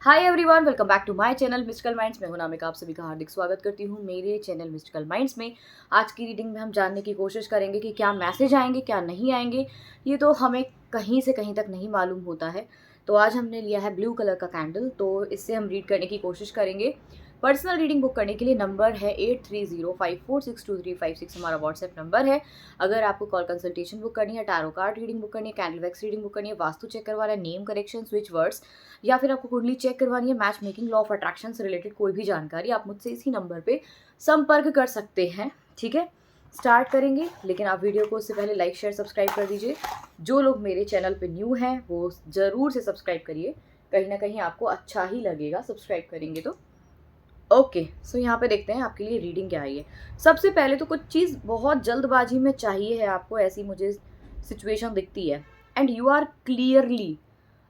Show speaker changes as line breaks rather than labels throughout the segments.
Hi everyone, welcome back to my channel mystical minds. मैं हूं नामिका, आप सभी का हार्दिक स्वागत करती हूं मेरे चैनल मिस्टिकल माइंड्स में। आज की रीडिंग में हम जानने की कोशिश करेंगे कि क्या मैसेज आएंगे, क्या नहीं आएंगे। ये तो हमें कहीं से कहीं तक नहीं मालूम होता है। तो आज हमने लिया है ब्लू कलर का कैंडल, तो इससे हम रीड करने की कोशिश करेंगे। पर्सनल रीडिंग बुक करने के लिए नंबर है 8305462356, हमारा व्हाट्सएप नंबर है। अगर आपको कॉल कंसल्टेशन बुक करनी है, टैरो कार्ड रीडिंग बुक करनी है, कैंडल वैक्स रीडिंग बुक करनी है, वास्तु चेक करवाना है, नेम करेक्शन, स्विच वर्ड्स, या फिर आपको कुंडली चेक करवानी है, match making, law of attraction से रिलेटेड कोई भी जानकारी, आप मुझसे इसी नंबर पे संपर्क कर सकते हैं। ठीक है, स्टार्ट करेंगे। लेकिन आप वीडियो को उससे पहले लाइक शेयर सब्सक्राइब कर दीजिए। जो लोग मेरे चैनल पे न्यू हैं वो ज़रूर से सब्सक्राइब करिए, कहीं ना कहीं आपको अच्छा ही लगेगा सब्सक्राइब करेंगे तो। ओके, सो यहाँ पे देखते हैं आपके लिए रीडिंग क्या आई है। सबसे पहले तो कुछ चीज़ बहुत जल्दबाजी में चाहिए है आपको, ऐसी मुझे सिचुएशन दिखती है। And you are clearly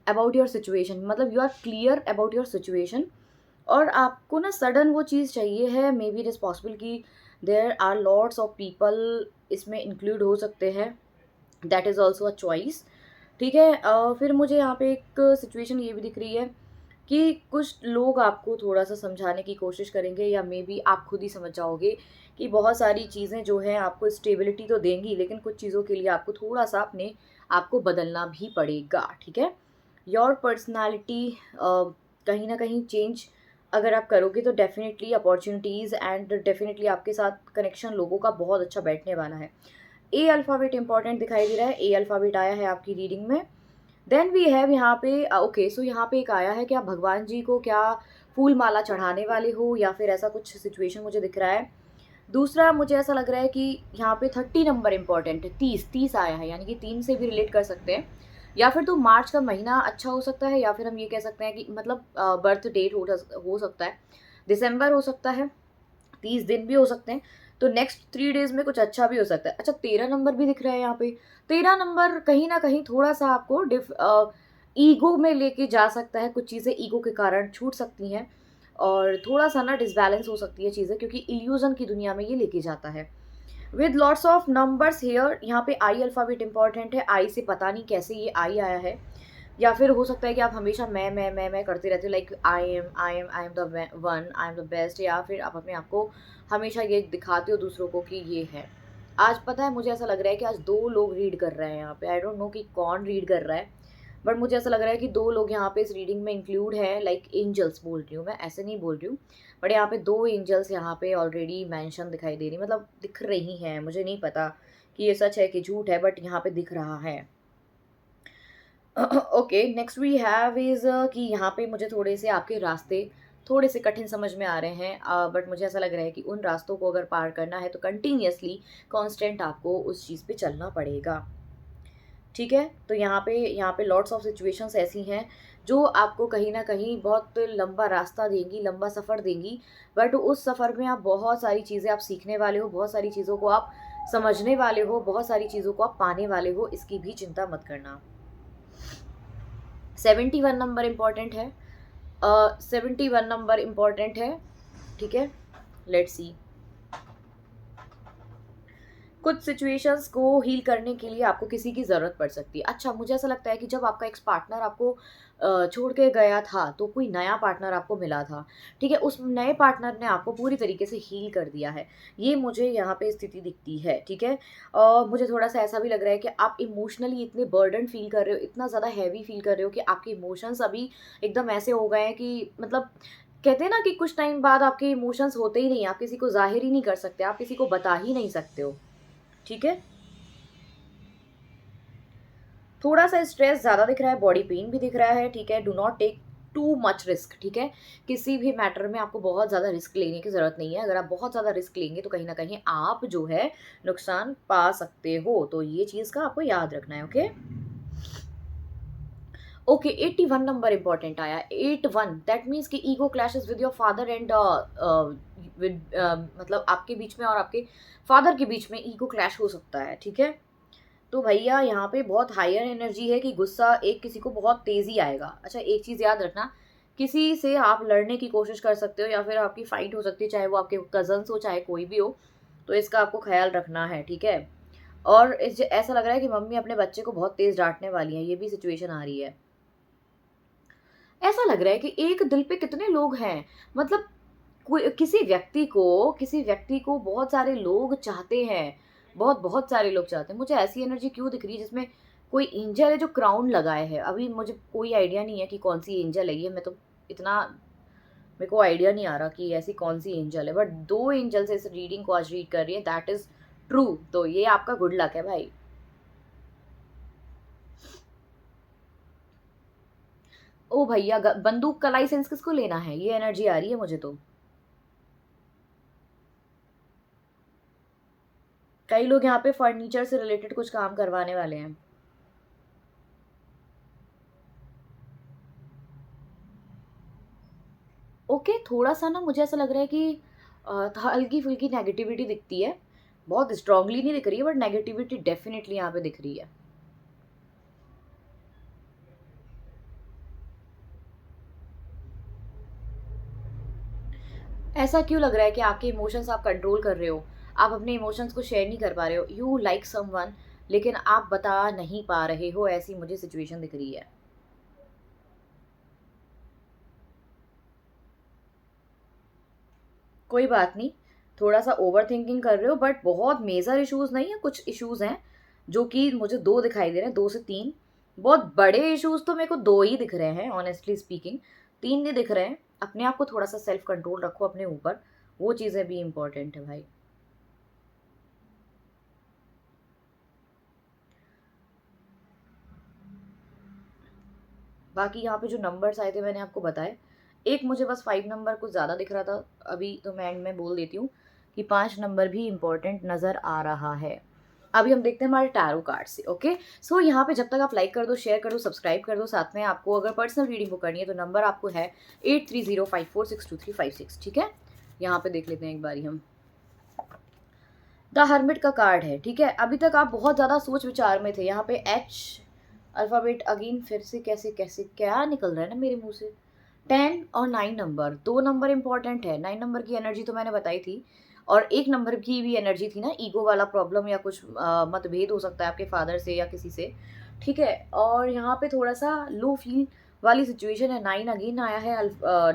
about your situation, मतलब you are clear about your situation. और आपको ना सडन वो चीज़ चाहिए है। Maybe it is possible कि there are lots of people इसमें इंक्लूड हो सकते हैं, that is also a choice. ठीक है, फिर मुझे यहाँ पे एक सिचुएशन ये भी दिख रही है कि कुछ लोग आपको थोड़ा सा समझाने की कोशिश करेंगे, या मे बी आप खुद ही समझ जाओगे कि बहुत सारी चीज़ें जो हैं आपको स्टेबिलिटी तो देंगी, लेकिन कुछ चीज़ों के लिए आपको थोड़ा सा अपने आप को बदलना भी पड़ेगा। ठीक है, योर पर्सनालिटी कहीं ना कहीं चेंज अगर आप करोगे तो डेफिनेटली अपॉर्चुनिटीज़ एंड डेफिनेटली आपके साथ कनेक्शन लोगों का बहुत अच्छा बैठने वाला है। ए अल्फ़ाबेट इंपॉर्टेंट दिखाई दे रहा है, ए अल्फ़ाबेट आया है आपकी रीडिंग में। देन वी हैव यहाँ पे ओके, सो यहाँ पे एक आया है कि आप भगवान जी को क्या फूल माला चढ़ाने वाले हो, या फिर ऐसा कुछ सिचुएशन मुझे दिख रहा है। दूसरा मुझे ऐसा लग रहा है कि यहाँ पे 30 नंबर इंपॉर्टेंट है, 30 आया है, यानी कि 3 से भी रिलेट कर सकते हैं। या फिर तो मार्च का महीना अच्छा हो सकता है, या फिर हम ये कह सकते हैं कि मतलब बर्थ डेट हो सकता है, दिसंबर हो सकता है, 30 दिन भी हो सकते हैं। तो नेक्स्ट 3 डेज में कुछ अच्छा भी हो सकता है। अच्छा, 13 नंबर भी दिख रहा है यहाँ पे। 13 नंबर कहीं ना कहीं थोड़ा सा आपको ईगो में लेके जा सकता है, कुछ चीज़ें ईगो के कारण छूट सकती हैं, और थोड़ा सा ना डिसबैलेंस हो सकती है चीज़ें, क्योंकि इल्यूजन की दुनिया में ये लेके जाता है। With lots of numbers here, यहाँ पे आई अल्फ़ाबेट इंपॉर्टेंट है। आई से पता नहीं कैसे ये आई आया है, या फिर हो सकता है कि आप हमेशा मैं करते रहते हो, like I am the one, I am the best, या फिर आप अपने आप को हमेशा ये दिखाते हो दूसरों को कि ये है। आज पता है मुझे ऐसा लग रहा है कि आज 2 लोग रीड कर रहे हैं यहाँ पे। आई डोंट नो कि कौन रीड कर रहा है, बट मुझे ऐसा लग रहा है कि 2 लोग यहाँ पे इस रीडिंग में इंक्लूड है। लाइक एंजल्स बोल रही हूँ मैं, ऐसे नहीं बोल रही हूँ, बट यहाँ पे 2 एंजल्स यहाँ पे ऑलरेडी मेंशन दिखाई दे रही, मतलब दिख रही हैं। मुझे नहीं पता कि ये सच है कि झूठ है, बट यहाँ पे दिख रहा है। Okay, next we have is कि यहाँ पे मुझे थोड़े से आपके रास्ते थोड़े से कठिन समझ में आ रहे हैं, बट मुझे ऐसा लग रहा है कि उन रास्तों को अगर पार करना है तो कंटिन्यूसली कांस्टेंट आपको उस चीज़ पे चलना पड़ेगा। ठीक है, तो यहाँ पे लॉट्स ऑफ सिचुएशंस ऐसी हैं जो आपको कहीं ना कहीं बहुत लंबा रास्ता देंगी, लंबा सफ़र देंगी, बट उस सफ़र में आप बहुत सारी चीज़ें आप सीखने वाले हो, बहुत सारी चीज़ों को आप समझने वाले हो, बहुत सारी चीज़ों को आप पाने वाले हो, इसकी भी चिंता मत करना। 71 नंबर इम्पॉर्टेंट है। 71 नंबर इम्पॉर्टेंट है। ठीक है, लेट्स सी। कुछ सिचुएशंस को हील करने के लिए आपको किसी की ज़रूरत पड़ सकती है। अच्छा, मुझे ऐसा लगता है कि जब आपका एक्स पार्टनर आपको छोड़ के गया था तो कोई नया पार्टनर आपको मिला था। ठीक है, उस नए पार्टनर ने आपको पूरी तरीके से हील कर दिया है, ये मुझे यहाँ पे स्थिति दिखती है। ठीक है, मुझे थोड़ा सा ऐसा भी लग रहा है कि आप इमोशनली इतने बर्डन फील कर रहे हो, इतना ज़्यादा हैवी फील कर रहे हो कि आपके इमोशंस अभी एकदम ऐसे हो गए हैं कि मतलब कहते हैं ना कि कुछ टाइम बाद आपके इमोशंस होते ही नहीं, आप किसी को जाहिर ही नहीं कर सकते, आप किसी को बता ही नहीं सकते हो। ठीक है, थोड़ा सा स्ट्रेस ज़्यादा दिख रहा है, बॉडी पेन भी दिख रहा है। ठीक है, do not take too much risk. ठीक है, किसी भी मैटर में आपको बहुत ज़्यादा रिस्क लेने की ज़रूरत नहीं है। अगर आप बहुत ज़्यादा रिस्क लेंगे तो कहीं ना कहीं आप जो है नुकसान पा सकते हो, तो ये चीज़ का आपको याद रखना है। ओके ओके, 81 नंबर इंपॉर्टेंट आया। 81 दैट मीन्स कि ego clashes with your father and with मतलब आपके बीच में और आपके फादर के बीच में ईगो क्लैश हो सकता है। ठीक है, तो भैया यहाँ पे बहुत हायर एनर्जी है कि गुस्सा एक किसी को बहुत तेज़ी आएगा। अच्छा, एक चीज़ याद रखना, किसी से आप लड़ने की कोशिश कर सकते हो, या फिर आपकी फ़ाइट हो सकती है, चाहे वो आपके कज़न्स हो, चाहे कोई भी हो, तो इसका आपको ख्याल रखना है। ठीक है, और ऐसा लग रहा है कि मम्मी अपने बच्चे को बहुत तेज़ डांटने वाली हैं, ये भी सिचुएशन आ रही है। ऐसा लग रहा है कि एक दिल पे कितने लोग हैं, मतलब कोई किसी व्यक्ति को बहुत सारे लोग चाहते हैं, बहुत बहुत सारे लोग चाहते हैं। मुझे ऐसी एनर्जी क्यों दिख रही है जिसमें कोई एंजल है जो क्राउन लगाए है। अभी मुझे कोई आइडिया नहीं है कि कौन सी एंजल है ये, मैं तो इतना मेरे को आइडिया नहीं आ रहा कि ऐसी कौन सी एंजल है, बट 2 एंजल से इस रीडिंग को आज रीड कर रही है, दैट इज ट्रू। तो ये आपका गुड लक है भाई। ओ भैया, बंदूक का लाइसेंस किसको लेना है, ये एनर्जी आ रही है मुझे तो। कई लोग यहाँ पे फर्नीचर से रिलेटेड कुछ काम करवाने वाले हैं। ओके, थोड़ा सा ना मुझे ऐसा लग रहा है कि हल्की फुल्की नेगेटिविटी दिखती है, बहुत स्ट्रांगली नहीं दिख रही है, बट नेगेटिविटी डेफिनेटली यहाँ पे दिख रही है। ऐसा क्यों लग रहा है कि आपके इमोशंस आप कंट्रोल कर रहे हो, आप अपने इमोशंस को शेयर नहीं कर पा रहे हो, यू लाइक समवन लेकिन आप बता नहीं पा रहे हो, ऐसी मुझे सिचुएशन दिख रही है। कोई बात नहीं, थोड़ा सा ओवर थिंकिंग कर रहे हो, बट बहुत मेजर इश्यूज नहीं है, कुछ इश्यूज हैं जो कि मुझे 2 दिखाई दे रहे हैं, 2 से 3। बहुत बड़े इश्यूज तो मेरे को 2 ही दिख रहे हैं ऑनेस्टली स्पीकिंग, 3 नहीं दिख रहे हैं। अपने आप को थोड़ा सा सेल्फ कंट्रोल रखो अपने ऊपर, वो चीज़ें भी इम्पोर्टेंट है भाई। बाकी यहाँ पे जो नंबर्स आए थे मैंने आपको बताए। एक मुझे बस 5 नंबर कुछ ज़्यादा दिख रहा था, अभी तो मैं एंड में बोल देती हूँ कि 5 नंबर भी इम्पोर्टेंट नज़र आ रहा है। अभी हम देखते हैं हमारे टैरो कार्ड से। ओके, सो यहाँ पे जब तक आप लाइक कर दो, शेयर कर दो, सब्सक्राइब कर दो, साथ में आपको अगर पर्सनल रीडिंग को करनी है तो नंबर आपको है 8305462356। ठीक है, यहाँ पे देख लेते हैं एक बारी हम। द हर्मिट का कार्ड है। ठीक है, अभी तक आप बहुत ज़्यादा सोच विचार में थे। यहाँ पे एच अल्फ़ाबेट अगेन फिर से कैसे कैसे क्या निकल रहा है ना मेरे मुंह से। 10 और 9 नंबर, 2 नंबर इंपॉर्टेंट है। 9 नंबर की एनर्जी तो मैंने बताई थी, और 1 नंबर की भी एनर्जी थी ना, ईगो वाला प्रॉब्लम या कुछ मतभेद हो सकता है आपके फादर से या किसी से। ठीक है, और यहाँ पे थोड़ा सा लो फील वाली सिचुएशन है। 9 अगेन आया है,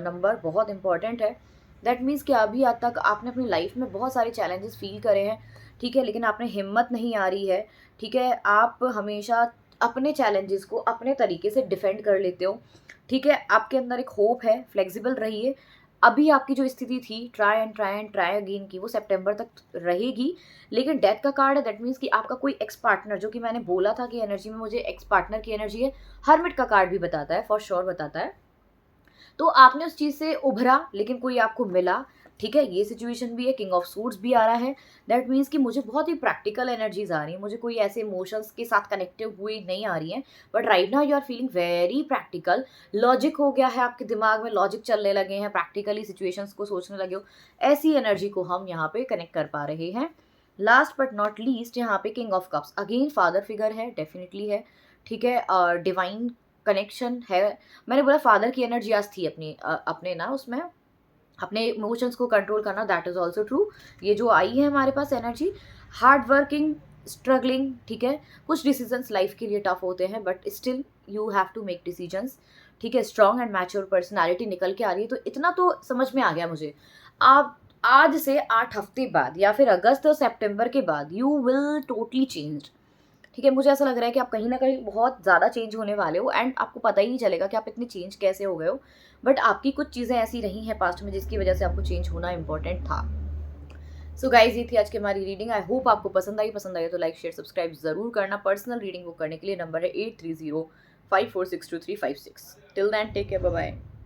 नंबर बहुत इंपॉर्टेंट है। दैट मीन्स कि अभी आज तक आपने अपनी लाइफ में बहुत सारे चैलेंजेस फील करे हैं। ठीक है, लेकिन आपने हिम्मत नहीं आ रही है। ठीक है, आप हमेशा अपने चैलेंजेस को अपने तरीके से डिफेंड कर लेते हो। ठीक है, आपके अंदर एक होप है, फ्लेक्सिबल रहिए। अभी आपकी जो स्थिति थी try and try and try again की, वो सितंबर तक रहेगी। लेकिन डेथ का कार्ड है, दैट मीन्स कि आपका कोई एक्स पार्टनर, जो कि मैंने बोला था कि एनर्जी में मुझे एक्स पार्टनर की एनर्जी है, हर्मिट का कार्ड भी बताता है, फॉर श्योर बताता है। तो आपने उस चीज़ से उभरा लेकिन कोई आपको मिला। ठीक है, ये सिचुएशन भी है। किंग ऑफ सूट्स भी आ रहा है, दैट मीन्स कि मुझे बहुत ही प्रैक्टिकल एनर्जीज आ रही हैं, मुझे कोई ऐसे इमोशंस के साथ कनेक्टेड हुई नहीं आ रही हैं। But right now you are feeling very practical. Logic हो गया है आपके दिमाग में, लॉजिक चलने लगे हैं, प्रैक्टिकली सिचुएशंस को सोचने लगे हो। ऐसी एनर्जी को हम यहाँ पे कनेक्ट कर पा रहे हैं। लास्ट बट नॉट लीस्ट, यहाँ पे king of cups again father figure है, डेफिनेटली है। ठीक है, डिवाइन कनेक्शन है। मैंने बोला फादर की एनर्जी आज थी अपने ना उसमें, अपने इमोशंस को कंट्रोल करना, दैट इज़ ऑल्सो ट्रू। ये जो आई है हमारे पास एनर्जी, हार्ड वर्किंग, स्ट्रगलिंग। ठीक है, कुछ डिसीजंस लाइफ के लिए टफ होते हैं, but still you have to make decisions. ठीक है, स्ट्रॉन्ग एंड मैच्योर पर्सनैलिटी निकल के आ रही है। तो इतना तो समझ में आ गया मुझे, आप आज से 8 हफ्ते बाद या फिर अगस्त और सितंबर के बाद यू विल टोटली चेंज। ठीक है, मुझे ऐसा लग रहा है कि आप कहीं ना कहीं बहुत ज़्यादा चेंज होने वाले हो, एंड आपको पता ही नहीं चलेगा कि आप इतने चेंज कैसे हो गए हो। बट आपकी कुछ चीज़ें ऐसी रही हैं पास्ट में जिसकी वजह से आपको चेंज होना इंपॉर्टेंट था। सो गाइज, ये थी आज की हमारी रीडिंग। आई होप आपको पसंद आई तो लाइक शेयर सब्सक्राइब जरूर करना। पर्सनल रीडिंग बुक करने के लिए नंबर है 8305462356। Till then take care, bye bye.